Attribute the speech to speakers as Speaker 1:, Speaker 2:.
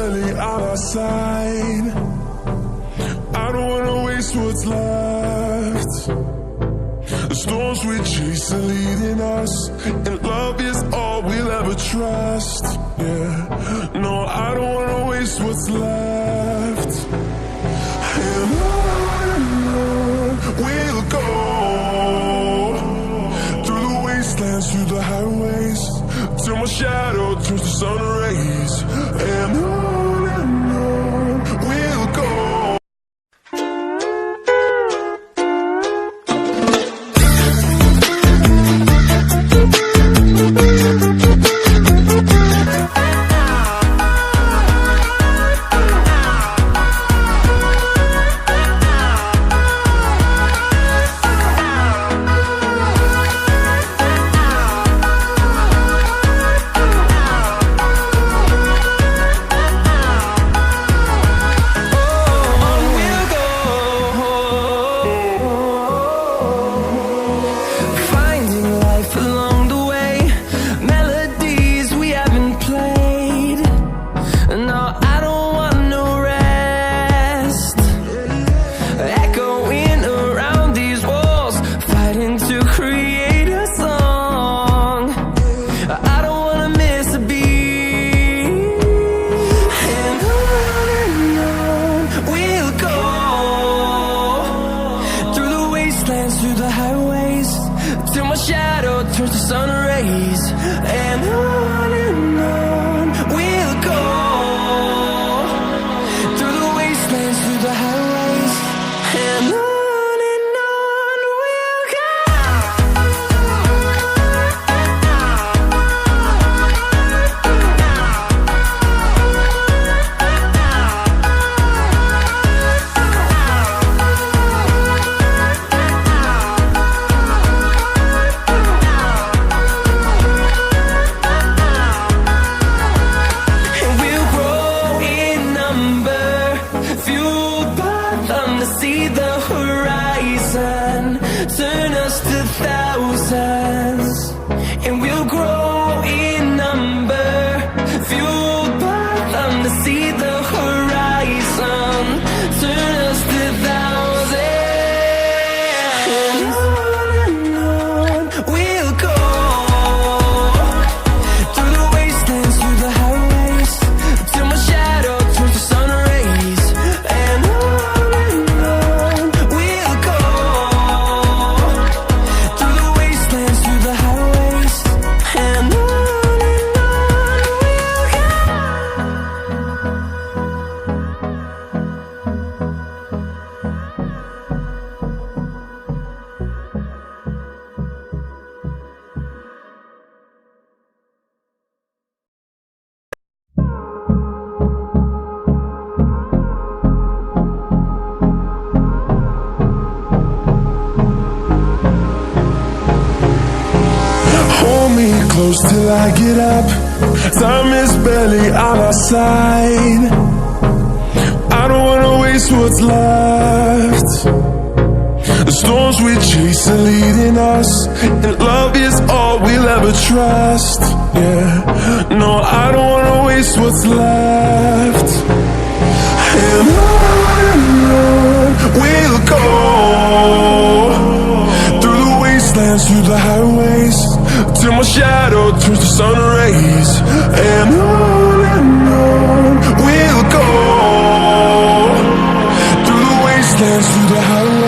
Speaker 1: barely on our side. I don't wanna waste what's left. The storms we chase are leading us, and love is all we'll ever trust. Yeah, no, I don't wanna waste what's left. And on we'll go, through the wastelands, through the highways, till my shadow turns to sun rays. And on we'll go. Through the highways, till my shadow turns to sun rays. And on we'll go, through the wastelands, through the highways. And on we'll go. See the horizon, turn us to thousands, and we'll grow in number, fueled by them to see the horizon, turn us to thousands. And on we'll go, through the wastelands, through the highways, till my shadow turns to sun rays. And close till I get up, time is barely on our side. I don't wanna waste what's left. The storms we chase are leading us, and love is all we'll ever trust. Yeah, no, I don't wanna waste what's left. And on we'll go, through the wastelands, through the highways, till my shadow turns to sun rays. And on we'll go, through the wastelands, through the highways.